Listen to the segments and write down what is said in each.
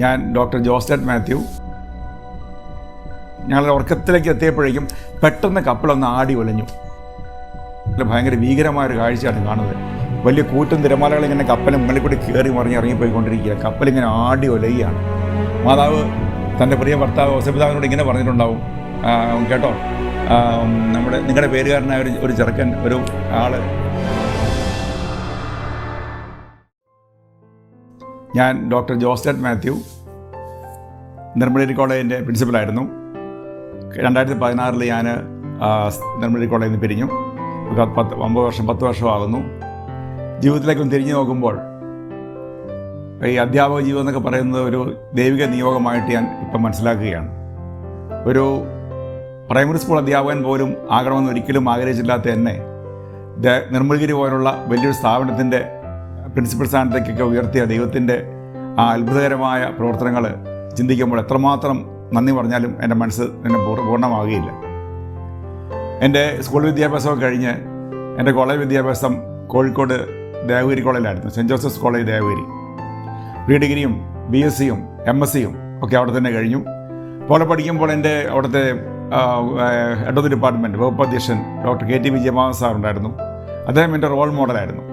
ഞാൻ ഡോക്ടർ ജോസ്റ്റഡ് മാത്യു. ഞങ്ങൾ ഉറക്കത്തിലേക്ക് എത്തിയപ്പോഴേക്കും പെട്ടെന്ന് കപ്പലൊന്ന് ആടി ഒലഞ്ഞു. ഭയങ്കര ഭീകരമായൊരു കാഴ്ചയാണ് കാണുന്നത്. വലിയ കൂറ്റൻ തിരമാലകൾ ഇങ്ങനെ കപ്പൽ മുകളിൽ കൂടി കയറി മറിഞ്ഞ് ഇറങ്ങിപ്പോയിക്കൊണ്ടിരിക്കുക. കപ്പലിങ്ങനെ ആടി ഒലയുകയാണ്. മാതാവ് തൻ്റെ പ്രിയ ഭർത്താവ് ഔസേപ്പിതാവിനോട് ഇങ്ങനെ പറഞ്ഞിട്ടുണ്ടാവും, കേട്ടോ, നിങ്ങളുടെ പേരുകാരനായ ഒരു ചെറുക്കൻ, ഒരു ആള്. ഞാൻ ഡോക്ടർ ജോസ്റ്റഡ് മാത്യു, നിർമ്മലഗിരി കോളേജിൻ്റെ പ്രിൻസിപ്പലായിരുന്നു. 2016 ഞാൻ നിർമ്മലഗിരി കോളേജിൽ നിന്ന് പിരിഞ്ഞു. 10 വർഷമാകുന്നു. ജീവിതത്തിലേക്കൊന്ന് തിരിഞ്ഞു നോക്കുമ്പോൾ ഈ അധ്യാപക ജീവിതം എന്നൊക്കെ പറയുന്നത് ഒരു ദൈവിക നിയോഗമായിട്ട് ഞാൻ ഇപ്പം മനസ്സിലാക്കുകയാണ്. ഒരു പ്രൈമറി സ്കൂൾ അധ്യാപകൻ പോലും ആകണമെന്ന് ഒരിക്കലും ആഗ്രഹിച്ചില്ലാത്ത എന്നെ നിർമ്മലഗിരി പോലുള്ള വലിയൊരു സ്ഥാപനത്തിൻ്റെ പ്രിൻസിപ്പൽ സ്ഥാനത്തേക്കൊക്കെ ഉയർത്തിയ ദൈവത്തിൻ്റെ ആ അത്ഭുതകരമായ പ്രവർത്തനങ്ങൾ ചിന്തിക്കുമ്പോൾ എത്രമാത്രം നന്ദി പറഞ്ഞാലും എൻ്റെ മനസ്സ് എന്നെ പൂർണ്ണമാകുകയില്ല. എൻ്റെ സ്കൂൾ വിദ്യാഭ്യാസമൊക്കെ കഴിഞ്ഞ് എൻ്റെ കോളേജ് വിദ്യാഭ്യാസം കോഴിക്കോട് ദേവഗിരി കോളേജിലായിരുന്നു, Saint Joseph's college Devagiri. Pre ഡിഗ്രിയും BSc-യും MSc-യും ഒക്കെ അവിടെ തന്നെ കഴിഞ്ഞു. അപ്പോൾ പഠിക്കുമ്പോൾ എൻ്റെ അവിടുത്തെ ഹെഡ് ഓഫ് ദി ഡിപ്പാർട്ട്മെൻറ്റ് വകുപ്പ് അധ്യക്ഷൻ ഡോക്ടർ KT വിജയമാധവൻ സാർ ഉണ്ടായിരുന്നു. അദ്ദേഹം എൻ്റെ റോൾ മോഡലായിരുന്നു.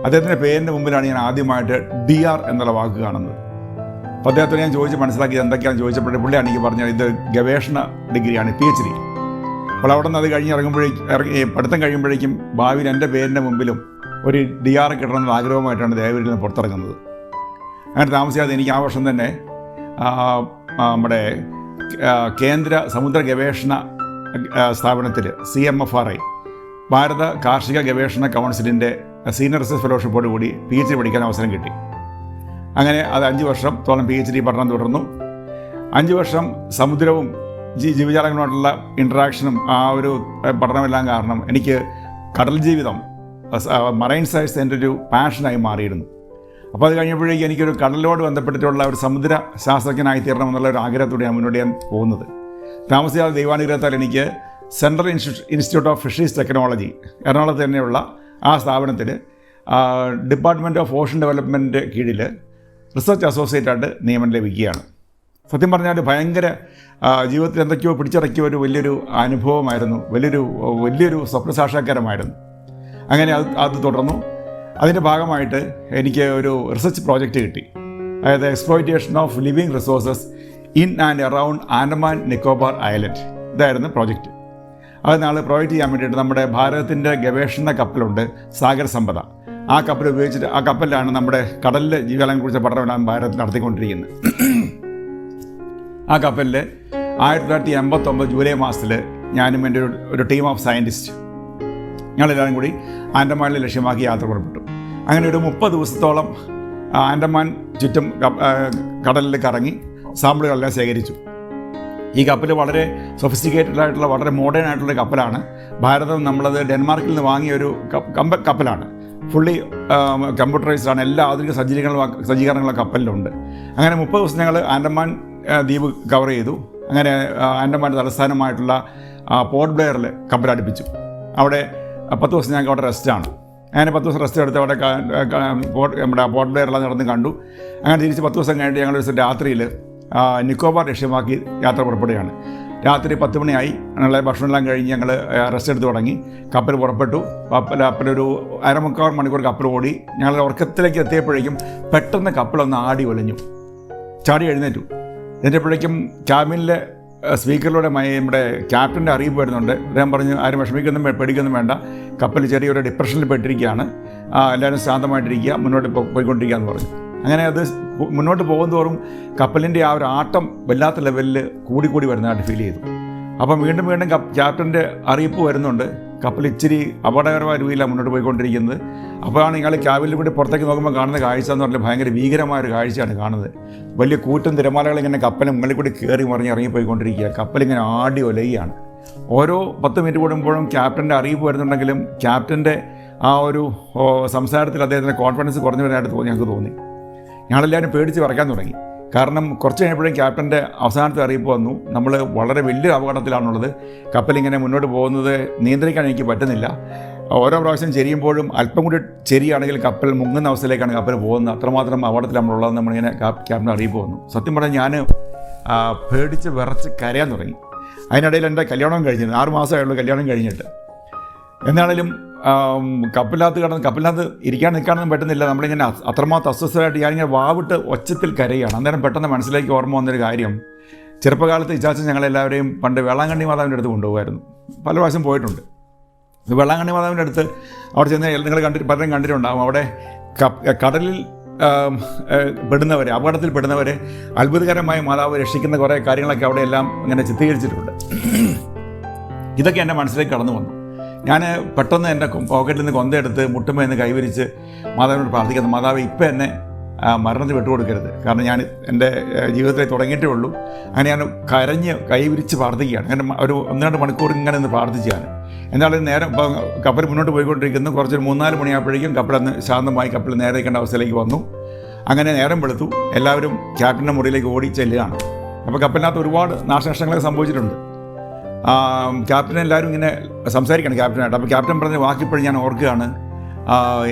അദ്ദേഹത്തിൻ്റെ പേരിൻ്റെ മുമ്പിലാണ് ഞാൻ ആദ്യമായിട്ട് DR എന്നുള്ള വാക്ക് കാണുന്നത്. അപ്പോൾ അദ്ദേഹത്തോട് ഞാൻ ചോദിച്ച് മനസ്സിലാക്കിയത് എന്തൊക്കെയാണെന്ന് ചോദിച്ചപ്പോഴേ പുള്ളിയാണ് എനിക്ക് പറഞ്ഞത് ഇത് ഗവേഷണ ഡിഗ്രിയാണ്, PhD. അപ്പോൾ അവിടെ നിന്ന് അത് പഠിത്തം കഴിയുമ്പോഴേക്കും ഭാവിയിൽ എൻ്റെ പേരിൻ്റെ മുമ്പിലും ഒരു DR കിട്ടണമെന്ന ആഗ്രഹമായിട്ടാണ് ദേവഗിരിയിൽ നിന്ന് പുറത്തിറങ്ങുന്നത്. അങ്ങനെ താമസിയാതെ എനിക്ക് ആ വർഷം തന്നെ നമ്മുടെ കേന്ദ്ര സമുദ്ര ഗവേഷണ സ്ഥാപനത്തിൽ CMFRI ഭാരത കാർഷിക ഗവേഷണ കൗൺസിലിൻ്റെ സീനിയർ റിസർച്ച് ഫെലോഷിപ്പോട് കൂടി PhD പഠിക്കാൻ അവസരം കിട്ടി. അങ്ങനെ അത് 5 വർഷത്തോളം PhD പഠനം തുടർന്നു. 5 വർഷം സമുദ്രവും ജീവജാലങ്ങളുമായിട്ടുള്ള ഇൻട്രാക്ഷനും ആ ഒരു പഠനമെല്ലാം കാരണം എനിക്ക് കടൽ ജീവിതം, മറൈൻ സയൻസ് എൻ്റെ ഒരു പാഷനായി മാറിയിരുന്നു. അപ്പോൾ അത് കഴിഞ്ഞപ്പോഴേക്കും എനിക്കൊരു കടലിനോട് ബന്ധപ്പെട്ടിട്ടുള്ള ഒരു സമുദ്ര ശാസ്ത്രജ്ഞനായി തീരണം എന്നുള്ള ഒരു ആഗ്രഹത്തോടെ ഞാൻ മുന്നോട്ട് പോകുന്നത്. താമസിയാതെ ദൈവാനുഗ്രഹത്താൽ എനിക്ക് central institute of fisheries technology എറണാകുളത്ത് തന്നെയുള്ള ആ സ്ഥാപനത്തിൽ ഡിപ്പാർട്ട്മെൻറ്റ് ഓഫ് ഓഷൻ ഡെവലപ്മെൻറ്റ് കീഴിൽ റിസർച്ച് അസോസിയേറ്റായിട്ട് നിയമനം ലഭിക്കുകയാണ്. സത്യം പറഞ്ഞാൽ ഭയങ്കര ജീവിതത്തിൽ എന്തൊക്കെയോ പിടിച്ചിറക്കിയ ഒരു വലിയൊരു അനുഭവമായിരുന്നു, വലിയൊരു സ്വപ്നസാക്ഷാത്കാരമായിരുന്നു. അങ്ങനെ അത് തുടർന്നു. അതിൻ്റെ ഭാഗമായിട്ട് എനിക്ക് ഒരു റിസർച്ച് പ്രോജക്റ്റ് കിട്ടി. അതായത് exploitation of living resources in and around Andaman Nicobar island. ഇതായിരുന്നു പ്രോജക്റ്റ്. അത് നാളെ പ്രോജക്റ്റ് ചെയ്യാൻ വേണ്ടിയിട്ട് നമ്മുടെ ഭാരതത്തിൻ്റെ ഗവേഷണ കപ്പലുണ്ട് സാഗർ സമ്പദ. ആ കപ്പൽ ഉപയോഗിച്ചിട്ട് ആ കപ്പലിലാണ് നമ്മുടെ കടലിലെ ജീവജാലങ്ങളെക്കുറിച്ച് പഠനമെല്ലാം ഭാരതത്തിൽ നടത്തിക്കൊണ്ടിരിക്കുന്നത്. ആ കപ്പലിൽ 1989 ജൂലൈ മാസത്തിൽ ഞാനും എൻ്റെ ഒരു ടീം ഓഫ് സയൻറ്റിസ്റ്റ് ഞങ്ങളെല്ലാവരും കൂടി ആൻഡമാനിൽ ലക്ഷ്യമാക്കി യാത്ര പുറപ്പെട്ടു. അങ്ങനെ ഒരു 30 ദിവസത്തോളം ആൻഡമാൻ ചുറ്റും കടലിൽ കറങ്ങി സാമ്പിളുകളെല്ലാം ശേഖരിച്ചു. ഈ കപ്പൽ വളരെ സൊഫിസ്റ്റിക്കേറ്റഡ് ആയിട്ടുള്ള വളരെ മോഡേൺ ആയിട്ടുള്ള കപ്പലാണ്. ഭാരതം നമ്മളത് ഡെൻമാർക്കിൽ നിന്ന് വാങ്ങിയ ഒരു കപ്പലാണ്. ഫുള്ളി കമ്പ്യൂട്ടറൈസ്ഡ് ആണ്. എല്ലാ ആധുനിക സജ്ജീകരണങ്ങളും കപ്പലിലുണ്ട്. അങ്ങനെ 30 ദിവസം ഞങ്ങൾ ആൻഡമാൻ ദ്വീപ് കവർ ചെയ്തു. അങ്ങനെ ആൻഡമാൻ്റെ തലസ്ഥാനമായിട്ടുള്ള പോർട്ട് ബ്ലെയറിൽ കപ്പലടുപ്പിച്ചു. അവിടെ 10 ദിവസം ഞങ്ങൾക്ക് അവിടെ റെസ്റ്റാണ്. അങ്ങനെ 10 ദിവസം റെസ്റ്റ് എടുത്ത് അവിടെ നമ്മുടെ പോർട്ട് ബ്ലെയറെല്ലാം നടന്ന് കണ്ടു. അങ്ങനെ തിരിച്ച് 10 ദിവസം കഴിഞ്ഞിട്ട് ഞങ്ങൾ ദിവസം രാത്രിയിൽ നിക്കോബാർ ലക്ഷ്യമാക്കി യാത്ര പുറപ്പെടുകയാണ്. രാത്രി 10 മണിയായി. ഞങ്ങൾ ഭക്ഷണമെല്ലാം കഴിഞ്ഞ് ഞങ്ങൾ റെസ്റ്റ് എടുത്ത് തുടങ്ങി. കപ്പൽ പുറപ്പെട്ടു. കപ്പലൊരു 1.25 മണിക്കൂർ കപ്പൽ ഓടി. ഞങ്ങൾ ഉറക്കത്തിലേക്ക് എത്തിയപ്പോഴേക്കും പെട്ടെന്ന് കപ്പലൊന്ന് ആടി ഒലഞ്ഞു. ചാടി എഴുന്നേറ്റു. എന്നിട്ടപ്പോഴേക്കും ക്യാബിനിലെ സ്പീക്കറിലൂടെ നമ്മുടെ ക്യാപ്റ്റൻ്റെ അറിയിപ്പ് വരുന്നുണ്ട്. അദ്ദേഹം പറഞ്ഞു, ആരും പേടിക്കൊന്നും വേണ്ട, കപ്പൽ ചെറിയൊരു ഡിപ്രഷനിൽ പെട്ടിരിക്കുകയാണ്, എല്ലാവരും ശാന്തമായിട്ടിരിക്കുക, മുന്നോട്ട് പോയിക്കൊണ്ടിരിക്കുക എന്ന് പറഞ്ഞു. അങ്ങനെ അത് മുന്നോട്ട് പോകുന്തോറും കപ്പലിൻ്റെ ആ ഒരു ആട്ടം വല്ലാത്ത ലെവലിൽ കൂടി വരുന്നതായിട്ട് ഫീൽ ചെയ്തു. അപ്പം വീണ്ടും ക്യാപ്റ്റൻ്റെ അറിയിപ്പ് വരുന്നുണ്ട്, കപ്പൽ ഇച്ചിരി അപകടകരമായ രീതിയിലാണ് മുന്നോട്ട് പോയിക്കൊണ്ടിരിക്കുന്നത്. അപ്പോഴാണ് നിങ്ങൾ ക്യാബിനിൽ കൂടി പുറത്തേക്ക് നോക്കുമ്പോൾ കാണുന്ന കാഴ്ച എന്ന് പറഞ്ഞാൽ ഭയങ്കര ഭീകരമായൊരു കാഴ്ചയാണ് കാണുന്നത്. വലിയ കൂറ്റൻ തിരമാലകൾ ഇങ്ങനെ കപ്പലും മുകളിൽ കൂടി കയറി ഇറങ്ങിപ്പോയിക്കൊണ്ടിരിക്കുക. കപ്പലിങ്ങനെ ആടി ഒലയുകയാണ്. ഓരോ 10 മിനിറ്റ് കൂടുമ്പോഴും ക്യാപ്റ്റൻ്റെ അറിയിപ്പ് വരുന്നുണ്ടെങ്കിലും ക്യാപ്റ്റൻ്റെ ആ ഒരു സംസാരത്തിൽ അദ്ദേഹത്തിൻ്റെ കോൺഫിഡൻസ് കുറഞ്ഞു വരാനായിട്ട് ഞങ്ങൾക്ക് തോന്നി. ഞങ്ങളെല്ലാവരും പേടിച്ച് വിറയ്ക്കാൻ തുടങ്ങി. കാരണം കുറച്ച് കഴിഞ്ഞപ്പോഴും ക്യാപ്റ്റൻ്റെ അവസാനത്തെ അറിയിപ്പ് വന്നു, നമ്മൾ വളരെ വലിയൊരു അപകടത്തിലാണുള്ളത്, കപ്പലിങ്ങനെ മുന്നോട്ട് പോകുന്നത് നിയന്ത്രിക്കാൻ എനിക്ക് പറ്റുന്നില്ല, ഓരോ പ്രാവശ്യം ചെരിയുമ്പോഴും അല്പം കൂടി ചെരിയാണെങ്കിൽ കപ്പൽ മുങ്ങുന്ന അവസ്ഥയിലേക്കാണ് കപ്പൽ പോകുന്നത്. അത്രമാത്രം അപകടത്തിൽ നമ്മളുള്ളതെന്ന് നമ്മളിങ്ങനെ ക്യാപ്റ്റൻ അറിയിപ്പ് വന്നു. സത്യം പറഞ്ഞാൽ ഞാൻ പേടിച്ച് വിറച്ച് കരയാൻ തുടങ്ങി. അതിനിടയിൽ എൻ്റെ കല്യാണം കഴിഞ്ഞിരുന്നു. 6 മാസമായുള്ളൂ കല്യാണം കഴിഞ്ഞിട്ട്. എന്നാണെങ്കിലും കപ്പലിനകത്ത് ഇരിക്കാൻ നിൽക്കാനൊന്നും പറ്റുന്നില്ല. നമ്മളിങ്ങനെ അത്രമാത്രം അസ്വസ്ഥമായിട്ട് ഞാനിങ്ങനെ വാവിട്ട് ഒച്ചത്തിൽ കരയുകയാണ്. അന്നേരം പെട്ടെന്ന് മനസ്സിലേക്ക് ഓർമ്മ വന്നൊരു കാര്യം, ചെറുപ്പകാലത്ത് ഇച്ചാച്ചൻ ഞങ്ങളെല്ലാവരെയും പണ്ട് വേളാങ്കണ്ണി മാതാവിൻ്റെ അടുത്ത് കൊണ്ടുപോകുമായിരുന്നു. പല പ്രാവശ്യം പോയിട്ടുണ്ട്. വേളാങ്കണ്ണി മാതാവിൻ്റെ അടുത്ത് അവിടെ ചെന്ന് നിങ്ങൾ പലരും കണ്ടിട്ടുണ്ടാകും. അവിടെ കടലിൽ പെടുന്നവരെ, അപകടത്തിൽ പെടുന്നവരെ അത്ഭുതകരമായി മാതാവ് രക്ഷിക്കുന്ന കുറേ കാര്യങ്ങളൊക്കെ അവിടെ എല്ലാം ഇങ്ങനെ ചിത്രീകരിച്ചിട്ടുണ്ട്. ഇതൊക്കെ എൻ്റെ മനസ്സിലേക്ക് കടന്നു വന്നു. ഞാൻ പെട്ടെന്ന് എൻ്റെ പോക്കറ്റിൽ നിന്ന് കൊന്തയെടുത്ത് മുട്ടുമ്പോൾ എന്ന് കൈവരിച്ച് മാതാവിനോട് പ്രാർത്ഥിക്കുന്നു, മാതാവ് ഇപ്പം എന്നെ മരണത്തിൽ വിട്ടുകൊടുക്കരുത്. കാരണം ഞാൻ എൻ്റെ ജീവിതത്തിൽ തുടങ്ങിയിട്ടേ ഉള്ളൂ. അങ്ങനെ ഞാൻ കരഞ്ഞ് കൈവിരിച്ച് പ്രാർത്ഥിക്കുകയാണ്. അങ്ങനെ ഒരു 1-2 മണിക്കൂർ ഇങ്ങനെ നിന്ന് പ്രാർത്ഥിച്ചാണ്. എന്നാലും നേരം കപ്പൽ മുന്നോട്ട് പോയിക്കൊണ്ടിരിക്കുന്നു. കുറച്ചൊരു 3-4 മണിയാകുമ്പോഴേക്കും കപ്പലന്ന് ശാന്തമായി കപ്പൽ നേരെ നിൽക്കേണ്ട അവസ്ഥയിലേക്ക് വന്നു. അങ്ങനെ നേരം വെളുത്തു. എല്ലാവരും ക്യാപ്റ്റൻ്റെ മുറിയിലേക്ക് ഓടി ചെല്ലുകയാണ്. അപ്പോൾ കപ്പലിനകത്ത് ഒരുപാട് നാശനഷ്ടങ്ങളൊക്കെ സംഭവിച്ചിട്ടുണ്ട്. ക്യാപ്റ്റൻ എല്ലാവരും ഇങ്ങനെ സംസാരിക്കണം ക്യാപ്റ്റനായിട്ട്. അപ്പോൾ ക്യാപ്റ്റൻ പറഞ്ഞ വാക്കിപ്പോഴും ഞാൻ ഓർക്കുകയാണ്,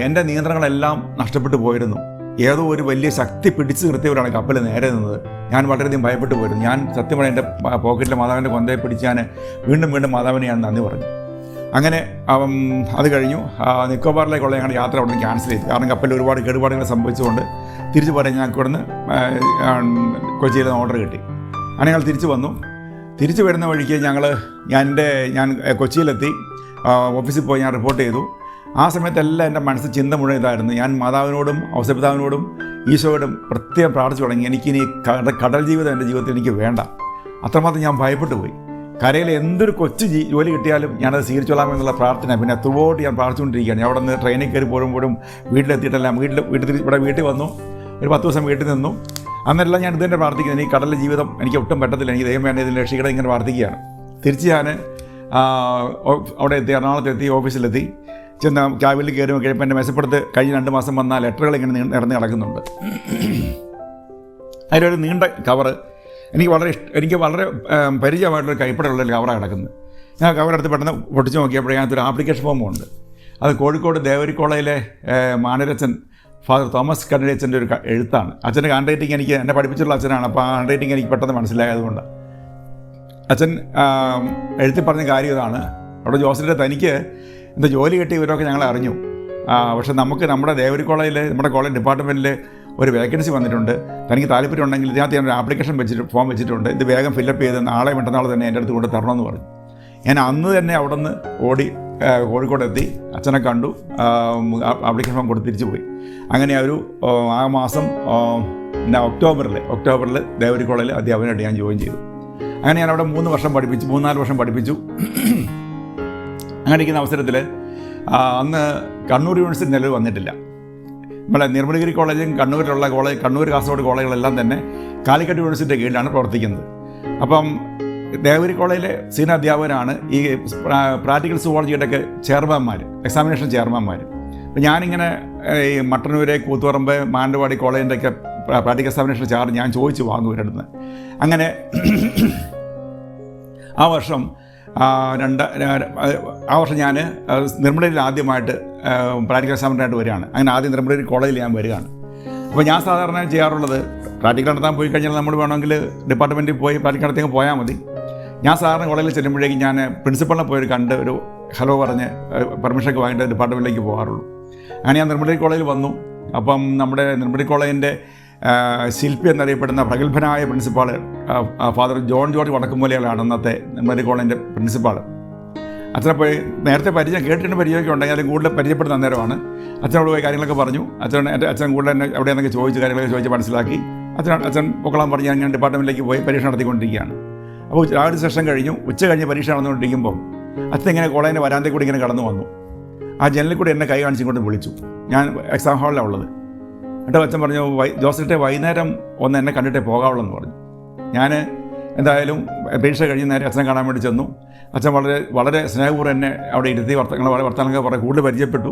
എൻ്റെ നിയന്ത്രണങ്ങളെല്ലാം നഷ്ടപ്പെട്ടു പോയിരുന്നു. ഏതോ ഒരു വലിയ ശക്തി പിടിച്ചു നിർത്തിയവരാണ് കപ്പൽ നേരെ നിന്നത്. ഞാൻ വളരെയധികം ഭയപ്പെട്ടു പോയിരുന്നു. ഞാൻ സത്യം പറഞ്ഞാൽ എൻ്റെ പോക്കറ്റിലെ മാതാവിൻ്റെ കൊന്തയെ പിടിച്ച് ഞാൻ വീണ്ടും മാതാവിനെ ഞാൻ നന്ദി പറഞ്ഞു. അങ്ങനെ അത് കഴിഞ്ഞു. നിക്കോബാറിലേക്കുള്ള ഞങ്ങളുടെ യാത്ര അവിടെ നിന്ന് ക്യാൻസൽ ചെയ്തു. കാരണം കപ്പലിൽ ഒരുപാട് കേടുപാടുകൾ സംഭവിച്ചുകൊണ്ട് തിരിച്ചു പോരാൻ ഞങ്ങൾക്ക് ഇവിടുന്ന് കൊച്ചിയിൽ നിന്ന് ഓർഡർ കിട്ടി. അങ്ങനെ ഞങ്ങൾ തിരിച്ചു വന്നു. തിരിച്ചു വരുന്ന വഴിക്ക് ഞാൻ കൊച്ചിയിലെത്തി. ഓഫീസിൽ പോയി ഞാൻ റിപ്പോർട്ട് ചെയ്തു. ആ സമയത്തെല്ലാം എൻ്റെ മനസ്സിൽ ചിന്ത മുഴുവൻ ഇതായിരുന്നു. ഞാൻ മാതാവിനോടും ഔസപിതാവിനോടും ഈശോയോടും പ്രത്യേകം പ്രാർത്ഥിച്ചു തുടങ്ങി. എനിക്കിനി കടൽ ജീവിതം എൻ്റെ ജീവിതത്തിൽ എനിക്ക് വേണ്ട. അത്രമാത്രം ഞാൻ ഭയപ്പെട്ടു പോയി. കരയിൽ എന്തൊരു കൊച്ചു ജോലി കിട്ടിയാലും ഞാനത് സ്വീകരിച്ചോളാമെന്നുള്ള പ്രാർത്ഥന പിന്നെ ത്രൂഔട്ട് ഞാൻ പ്രാർത്ഥിച്ചുകൊണ്ടിരിക്കുകയാണ്. ഞാൻ അവിടെ നിന്ന് ട്രെയിനിൽ കയറി പോരുമ്പോഴും വീട്ടിലെത്തിയിട്ടെല്ലാം വീട്ടിൽ വന്നു. ഒരു 10 ദിവസം വീട്ടിൽ നിന്നു. അന്നെല്ലാം ഞാൻ ഇതുതന്നെ പ്രാർത്ഥിക്കുന്നത്, ഈ കടലിലെ ജീവിതം എനിക്ക് ഒട്ടും പറ്റത്തില്ല, എനിക്ക് ദൈവം വേണ്ട, ഇതിൽ രക്ഷിക്കട ഇങ്ങനെ പ്രാർത്ഥിക്കുകയാണ്. തിരിച്ച് ഞാൻ അവിടെ എത്തി, എറണാകുളത്തെത്തി, ഓഫീസിലെത്തി. ചെന്ന് ക്യാബിനിൽ കയറി കഴിയുമ്പോൾ എൻ്റെ മെസ്സപ്പെടുത്ത് കഴിഞ്ഞ 2 മാസം വന്ന ലെറ്ററുകൾ ഇങ്ങനെ നിറഞ്ഞ് കിടക്കുന്നുണ്ട്. അതിലൊരു നീണ്ട കവറ് എനിക്ക് വളരെ പരിചയമായിട്ടുള്ള കൈപ്പടയുള്ളൊരു കവറാണ് കിടക്കുന്നത്. ഞാൻ കവറെടുത്ത് പെട്ടെന്ന് പൊട്ടിച്ച് നോക്കിയപ്പോൾ അതിനകത്തൊരു ആപ്ലിക്കേഷൻ ഫോമുണ്ട്. അത് കോഴിക്കോട് ദേവരി കോളേജിലെ മാനരച്ചൻ ഫാദർ തോമസ് കന്നഡിയച്ചൻ്റെ ഒരു എഴുത്താണ്. അച്ഛൻ്റെ ഹാൻഡ് റൈറ്റിംഗ് എന്നെ പഠിപ്പിച്ചിട്ടുള്ള അച്ഛനാണ്. അപ്പോൾ ആ ഹാൻഡ് റൈറ്റിംഗ് എനിക്ക് പെട്ടെന്ന് മനസ്സിലായതുകൊണ്ട് അച്ഛൻ എഴുതി പറഞ്ഞ കാര്യം ഇതാണ്, അവിടെ ജോസിൻ്റെ തനിക്ക് എന്താ ജോലി കിട്ടിയ ഇവരൊക്കെ ഞങ്ങൾ അറിഞ്ഞു. പക്ഷേ നമ്മുടെ ദേവരി കോളേജിൽ നമ്മുടെ കോളേജ് ഡിപ്പാർട്ട്മെൻറ്റിൽ ഒരു വേക്കൻസി വന്നിട്ടുണ്ട്, തനിക്ക് താല്പര്യം ഉണ്ടെങ്കിൽ ഇതിനകത്ത് ഞാനൊരു ആപ്ലിക്കേഷൻ ഫോം വെച്ചിട്ടുണ്ട്, ഇത് വേഗം ഫില്ലപ്പ് ചെയ്ത് നാളെ മറ്റന്നാൾ തന്നെ എൻ്റെ അടുത്ത് കൊണ്ട് തരണമെന്ന് പറഞ്ഞു. ഞാൻ അന്ന് തന്നെ അവിടെ നിന്ന് ഓടി കോഴിക്കോടെത്തി, അച്ഛനെ കണ്ടു, ആപ്ലിക്കേഷൻ ഫോം കൊടുത്ത് തിരിച്ചു പോയി. അങ്ങനെ ആ മാസം ഒക്ടോബറിൽ ദേവരി കോളേജിൽ അധ്യാപകനായിട്ട് ഞാൻ ജോയിൻ ചെയ്തു. അങ്ങനെ ഞാൻ അവിടെ 3-4 വർഷം പഠിപ്പിച്ചു. അങ്ങനെ ഇരിക്കുന്ന അവസരത്തിൽ അന്ന് കണ്ണൂർ യൂണിവേഴ്സിറ്റി നിലവിൽ വന്നിട്ടില്ല. നമ്മളെ നിർമ്മലഗിരി കോളേജും കണ്ണൂരിലുള്ള കണ്ണൂർ കാസർഗോഡ് കോളേജുകളെല്ലാം തന്നെ കാലിക്കറ്റ് യൂണിവേഴ്സിറ്റിയുടെ കീഴിലാണ് പ്രവർത്തിക്കുന്നത്. അപ്പം ദേവരി കോളേജിലെ സീനിയർ അധ്യാപകരാണ് ഈ പ്രാക്ടിക്കൽ സുവോളജിയുടെയൊക്കെ എക്സാമിനേഷൻ ചെയർമാന്മാർ. അപ്പം ഞാനിങ്ങനെ ഈ മട്ടന്നൂര്, കൂത്തുപറമ്പ്, മാനന്തവാടി കോളേജിൻ്റെയൊക്കെ പ്രാക്ടിക്കൽ എക്സാമിനേഷൻ ചാർജ് ഞാൻ ചോദിച്ചു വാങ്ങും ഇവരുടെ. അങ്ങനെ ആ വർഷം ഞാൻ നിർമ്മലയിൽ ആദ്യമായിട്ട് പ്രാക്ടിക്കൽ എക്സാമിനായിട്ട് വരികയാണ്. അങ്ങനെ ആദ്യം നിർമ്മലയിൽ കോളേജിൽ ഞാൻ വരികയാണ്. അപ്പോൾ ഞാൻ സാധാരണ ചെയ്യാറുള്ളത്, പ്രാക്ടിക്കൽ നടത്താൻ പോയി കഴിഞ്ഞാൽ നമ്മൾ വേണമെങ്കിൽ ഡിപ്പാർട്ട്മെൻറ്റിൽ പോയി പ്രാക്ടിക്കൽ നടത്തിയെങ്കിൽ പോയാൽ മതി. ഞാൻ സാധാരണ കോളേജിൽ ചെല്ലുമ്പോഴേക്കും ഞാൻ പ്രിൻസിപ്പളിനെ പോയി കണ്ട് ഒരു ഹലോ പറഞ്ഞ് പെർമിഷനൊക്കെ വാങ്ങിയിട്ട് ഡിപ്പാർട്ട്മെൻറ്റിലേക്ക് പോകാറുള്ളൂ. അങ്ങനെ ഞാൻ നിർമ്മലഗിരി കോളേജിൽ വന്നു. അപ്പം നമ്മുടെ നിർമ്മലഗിരി കോളേജിൻ്റെ ശില്പി എന്നറിയപ്പെടുന്ന പ്രഗത്ഭനായ പ്രിൻസിപ്പാൾ ഫാദർ ജോൺ ജോർജ് വടക്കുംമൂലയാണ് അന്നത്തെ നിർമ്മലഗിരി കോളേജിൻ്റെ പ്രിൻസിപ്പാൾ. അച്ഛനെ പോയി നേരത്തെ കേട്ടിട്ട് പരിചയമൊക്കെ ഉണ്ടെങ്കിൽ അതിൽ കൂടുതൽ പരിചയപ്പെടുന്ന അന്നേരമാണ്. അച്ഛനോട് പോയി കാര്യങ്ങളൊക്കെ പറഞ്ഞു. അച്ഛൻ കൂടുതൽ തന്നെ എവിടെയെന്നൊക്കെ കാര്യങ്ങളൊക്കെ ചോദിച്ച് മനസ്സിലാക്കി അച്ഛൻ പൊക്കളാൻ പറഞ്ഞ് ഞാൻ ഡിപ്പാർട്ട്മെൻറ്റിലേക്ക് പോയി പരീക്ഷ നടത്തിക്കൊണ്ടിരിക്കുകയാണ്. അപ്പോൾ രാവിലെ സെഷൻ കഴിഞ്ഞു. ഉച്ച കഴിഞ്ഞ് പരീക്ഷ നടന്നുകൊണ്ടിരിക്കുമ്പം അച്ഛൻ ഇങ്ങനെ കോളേജിൻ്റെ വരാന്തയിൽ കൂടി ഇങ്ങനെ കടന്നു വന്നു. ആ ജനലിൽ കൂടി എന്നെ കൈ കാണിച്ച് ഇങ്ങോട്ട് വിളിച്ചു. ഞാൻ എക്സാം ഹാളിലാണ് ഉള്ളത്. എന്നിട്ട് അച്ഛൻ പറഞ്ഞു, ജോസഫിൻ്റെ വൈകുന്നേരം ഒന്ന് എന്നെ കണ്ടിട്ടേ പോകാവുള്ളൂ എന്ന് പറഞ്ഞു. ഞാൻ എന്തായാലും പരീക്ഷ കഴിഞ്ഞ് നേരെ അച്ഛനെ കാണാൻ വേണ്ടി ചെന്നു. അച്ഛൻ വളരെ സ്നേഹപൂർവ്വം എന്നെ അവിടെ ഇരുത്തി വർത്തമാനങ്ങളൊക്കെ കുറേ കൂടുതൽ പരിചയപ്പെട്ടു.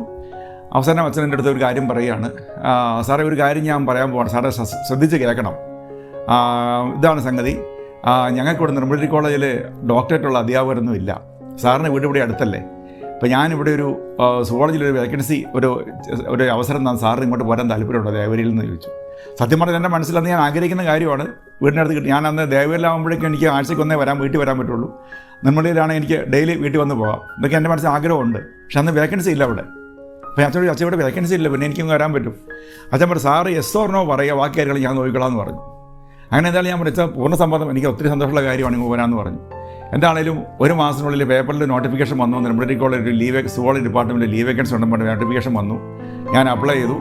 അവസാനം അച്ഛൻ എൻ്റെ അടുത്ത് ഒരു കാര്യം പറയുകയാണ്, സാറേ ഒരു കാര്യം ഞാൻ പറയാൻ പോവാണ്, സാറേ ശ്രദ്ധിച്ച് കേൾക്കണം. ഇതാണ് സംഗതി, ഞങ്ങൾക്കിവിടെ നിർമ്മലഗിരി കോളേജിൽ ഡോക്ടറേറ്റുള്ള അധ്യാപകരൊന്നും ഇല്ല. സാറിന് വീട് ഇവിടെ അടുത്തല്ലേ, അപ്പോൾ ഞാനിവിടെ ഒരു സുവോളജിയിലൊരു വേക്കൻസി ഒരു അവസരം ഞാൻ സാറിന് ഇങ്ങോട്ട് പോരാൻ താല്പര്യമുണ്ടോ ദേവരിയിൽ നിന്ന് ചോദിച്ചു. സത്യം പറഞ്ഞാൽ എൻ്റെ മനസ്സിലന്ന് ഞാൻ ആഗ്രഹിക്കുന്ന കാര്യമാണ് വീടിനടുത്ത് കിട്ടി. ഞാൻ അന്ന് ദേവരിലാകുമ്പോഴേക്കും എനിക്ക് ആഴ്ചയ്ക്കൊന്നേ വീട്ടിൽ വരാൻ പറ്റുള്ളൂ. നെന്മണിയിലാണ് എനിക്ക് ഡെയിലി വീട്ടിൽ വന്ന് പോകാം. ഇതൊക്കെ എൻ്റെ മനസ്സിൽ ആഗ്രഹമുണ്ട്. പക്ഷെ അന്ന് വേക്കൻസി ഇല്ല അവിടെ. അപ്പോൾ അച്ഛനോട് വേക്കൻസി ഇല്ല, പിന്നെ എനിക്കൊന്ന് വരാൻ പറ്റും. അച്ഛൻ പറഞ്ഞു സാറ് യെസ് ഓർ നോ പറയുക, ബാക്കി കാര്യങ്ങൾ ഞാൻ നോക്കിക്കൊള്ളാം എന്ന് പറഞ്ഞു. അങ്ങനെ എന്തായാലും ഞാൻ വിളിച്ച പൂർണ്ണ സമ്മതം, എനിക്ക് ഒത്തിരി സന്തോഷമുള്ള കാര്യമാണ് ഇങ്ങ് പോരാമെന്ന് പറഞ്ഞു. എന്താണേലും ഒരു മാസത്തിനുള്ളിൽ പേപ്പറിൽ നോട്ടിഫിക്കേഷൻ വന്നു. നെടുമുടി കോളേജ് ഒരു സുവോളജി ഡിപ്പാർട്ട്മെൻറ്റിൽ ലീവ് വേക്കൻസി ഉണ്ടെന്ന് പറഞ്ഞ നോട്ടിഫിക്കേഷൻ വന്നു. ഞാൻ അപ്ലൈ ചെയ്തു.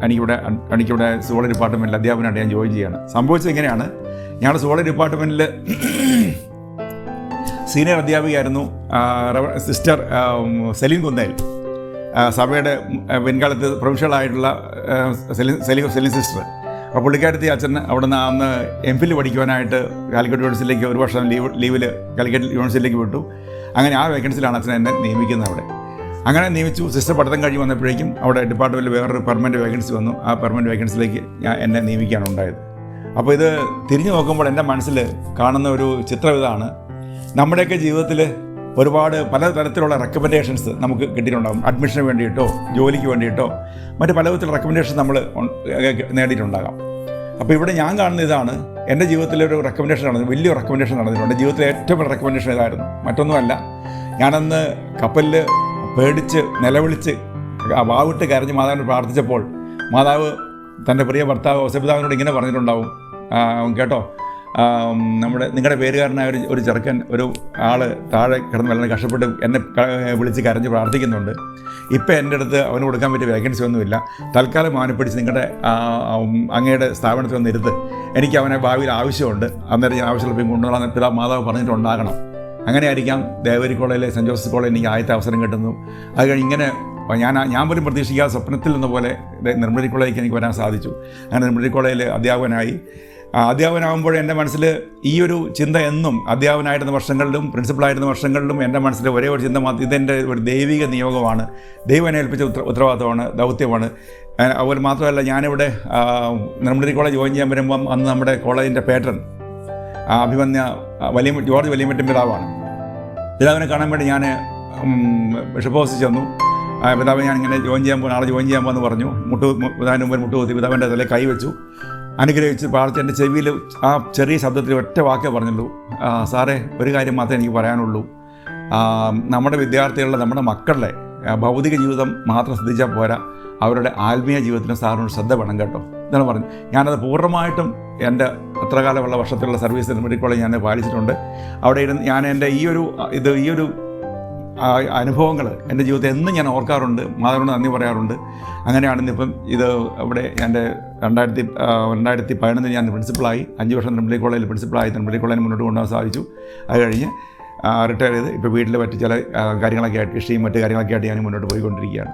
എനിക്കിവിടെ സുവോളജി ഡിപ്പാർട്ട്മെൻറ്റിൽ അധ്യാപനമായിട്ട് ഞാൻ ജോയിൻ ചെയ്യാണ്. സംഭവിച്ചത് ഇങ്ങനെയാണ്. ഞങ്ങളുടെ സുവോളജി ഡിപ്പാർട്ട്മെൻറ്റിൽ സീനിയർ അധ്യാപികയായിരുന്നു സിസ്റ്റർ സെലിൻ കുന്നേൽ. സഭയുടെ പിൻകാലത്ത് പ്രൊഫഷണലായിട്ടുള്ള സെലിൻ സിസ്റ്റർ. അപ്പോൾ പുള്ളിക്കാരത്തി അച്ഛൻ അവിടെ നിന്ന് അന്ന് MPhil പഠിക്കുവാനായിട്ട് കാലിക്കറ്റ് യൂണിവേഴ്സിറ്റിയിലേക്ക് ഒരു വർഷം ലീവിൽ കാലിക്കറ്റ് യൂണിവേഴ്സിറ്റിയിലേക്ക് വിട്ടു. അങ്ങനെ ആ വേക്കൻസിയിലാണ് അച്ഛൻ എന്നെ നിയമിക്കുന്നത് അവിടെ. അങ്ങനെ നിയമിച്ചു. സിസ്റ്റർ പഠിത്തം കഴിഞ്ഞ് വന്നപ്പോഴേക്കും അവിടെ ഡിപ്പാർട്ട്മെൻറ്റിൽ വേറൊരു പെർമനൻറ്റ് വേക്കൻസി വന്നു. ആ പെർമനൻറ്റ് വേക്കൻസിയിലേക്ക് എന്നെ നിയമിക്കുകയാണ് ഉണ്ടായത്. അപ്പോൾ ഇത് തിരിഞ്ഞു നോക്കുമ്പോൾ എൻ്റെ മനസ്സിൽ കാണുന്ന ഒരു ചിത്രം ഇതാണ്. നമ്മുടെയൊക്കെ ജീവിതത്തിൽ ഒരുപാട് പലതരത്തിലുള്ള റെക്കമെൻഡേഷൻസ് നമുക്ക് കിട്ടിയിട്ടുണ്ടാകും. അഡ്മിഷന് വേണ്ടിയിട്ടോ ജോലിക്ക് വേണ്ടിയിട്ടോ മറ്റ് പല വിധത്തിലുള്ള റെക്കമെൻഡേഷൻ നമ്മൾ നേടിയിട്ടുണ്ടാകാം. അപ്പോൾ ഇവിടെ ഞാൻ കാണുന്ന ഇതാണ്, എൻ്റെ ജീവിതത്തിലെ ഒരു റെക്കമെൻഡേഷൻ നടന്നു, വലിയ റെക്കമെൻഡേഷൻ നടന്നിട്ടുണ്ട്. എൻ്റെ ജീവിതത്തിലെ ഏറ്റവും വലിയ റെക്കമെൻഡേഷൻ ഇതായിരുന്നു. മറ്റൊന്നുമല്ല, ഞാനന്ന് കപ്പലിൽ പേടിച്ച് നിലവിളിച്ച് വാവിട്ട് കരഞ്ഞ് മാതാവിനോട് പ്രാർത്ഥിച്ചപ്പോൾ മാതാവ് തൻ്റെ പ്രിയ ഭർത്താവ് ഔസേപിതാവിനോട് ഇങ്ങനെ പറഞ്ഞിട്ടുണ്ടാവും, കേട്ടോ, നിങ്ങളുടെ പേരുകാരനായ ഒരു ചെറുക്കൻ, ഒരു ആൾ താഴെ കിടന്ന് വളരെ കഷ്ടപ്പെട്ട് എന്നെ വിളിച്ച് കരഞ്ഞ് പ്രാർത്ഥിക്കുന്നുണ്ട്. ഇപ്പം എൻ്റെ അടുത്ത് അവന് കൊടുക്കാൻ പറ്റിയ വേക്കൻസി ഒന്നുമില്ല. തൽക്കാലം അവനെ പിടിച്ച് നിങ്ങളുടെ അങ്ങയുടെ സ്ഥാപനത്തിൽ ഒന്ന് ഇരുത്ത്, എനിക്ക് അവനെ ഭാവിയിൽ ആവശ്യമുണ്ട്, അന്നേരം ഞാൻ ആവശ്യമുള്ള കൊണ്ടുവരാൻ മാതാവ് പറഞ്ഞിട്ടുണ്ടാകണം. അങ്ങനെ ആയിരിക്കാം ദേവരി കോളേജിലെ സെൻറ്റ് ജോസഫ് കോളേജിൽ എനിക്ക് ആദ്യത്തെ അവസരം കിട്ടുന്നു. അത് കഴിഞ്ഞ് ഇങ്ങനെ ഞാൻ പോലും പ്രതീക്ഷിക്കാതെ സ്വപ്നത്തിൽ നിന്ന പോലെ നെടുമുടി കോളേജിലേക്ക് എനിക്ക് വരാൻ സാധിച്ചു. അങ്ങനെ നെടുമുടി കോളേജിൽ അധ്യാപകനാകുമ്പോൾ എൻ്റെ മനസ്സിൽ ഈ ഒരു ചിന്ത എന്നും, അധ്യാപകനായിരുന്ന വർഷങ്ങളിലും പ്രിൻസിപ്പളായിരുന്ന വർഷങ്ങളിലും എൻ്റെ മനസ്സിൽ ഒരേ ഒരു ചിന്ത മാത്രം, ഇതെൻ്റെ ഒരു ദൈവിക നിയോഗമാണ്, ദൈവം എന്നെ ഏൽപ്പിച്ച ഉത്തരവാദിത്തമാണ്, ദൗത്യമാണ്. അതുപോലെ മാത്രമല്ല, ഞാനിവിടെ നെടുമുടി കോളേജ് ജോയിൻ ചെയ്യാൻ വരുമ്പം അന്ന് നമ്മുടെ കോളേജിൻ്റെ പേട്രൺ അഭിമന്യ ജോർജ് വലിയമറ്റം പിതാവാണ്. പിതാവിനെ കാണാൻ വേണ്ടി ഞാൻ ബിഷപ്പ് ഹൗസിൽ ചെന്നു. പിതാവ് ഞാനിങ്ങനെ നാളെ ജോയിൻ ചെയ്യാൻ പോകുമെന്ന് പറഞ്ഞു. പിതാവിൻ്റെ മുമ്പിൽ മുട്ടുകുത്തി പിതാവിൻ്റെ തലയിൽ കൈവച്ചു, അനുഗ്രഹിച്ച് പ്രാർത്ഥിച്ച് എൻ്റെ ചെവിയിൽ ആ ചെറിയ ശബ്ദത്തിൽ ഒറ്റ വാക്കേ പറഞ്ഞുള്ളൂ, സാറേ ഒരു കാര്യം മാത്രമേ എനിക്ക് പറയാനുള്ളൂ, നമ്മുടെ വിദ്യാർത്ഥികളുടെ, നമ്മുടെ മക്കളുടെ ഭൗതിക ജീവിതം മാത്രം ശ്രദ്ധിച്ചാൽ പോരാ, അവരുടെ ആത്മീയ ജീവിതത്തിന് സാറിനോട് ശ്രദ്ധ വേണം കേട്ടോ. ഇതാണ് പറഞ്ഞു. ഞാനത് പൂർണ്ണമായിട്ടും എൻ്റെ എത്ര കാലമുള്ള വർഷത്തിലുള്ള സർവീസ് നെടുമുടി കോളേജ് ഞാൻ പാലിച്ചിട്ടുണ്ട്. അവിടെ ഇരുന്ന് ഞാൻ എൻ്റെ ഈ ഒരു അനുഭവങ്ങൾ എൻ്റെ ജീവിതത്തിൽ എന്നും ഞാൻ ഓർക്കാറുണ്ട്, മാതാവിനോട് നന്ദി പറയാറുണ്ട്. അങ്ങനെയാണ് ഇന്നിപ്പം ഇവിടെ എൻ്റെ 2011 ഞാൻ പ്രിൻസിപ്പളായി, 5 വർഷം നെടുമുടി കോളേജിൽ പ്രിൻസിപ്പളായി നെടുമുടി കോളേജിന് മുന്നോട്ട് കൊണ്ടുപോകാൻ സാധിച്ചു. അത് കഴിഞ്ഞ് റിട്ടയർ ചെയ്ത് ഇപ്പോൾ വീട്ടിൽ മറ്റ് ചില കാര്യങ്ങളൊക്കെ ആയിട്ട്, കൃഷിയും മറ്റു കാര്യങ്ങളൊക്കെ ആയിട്ട് ഞാൻ മുന്നോട്ട് പോയിക്കൊണ്ടിരിക്കുകയാണ്.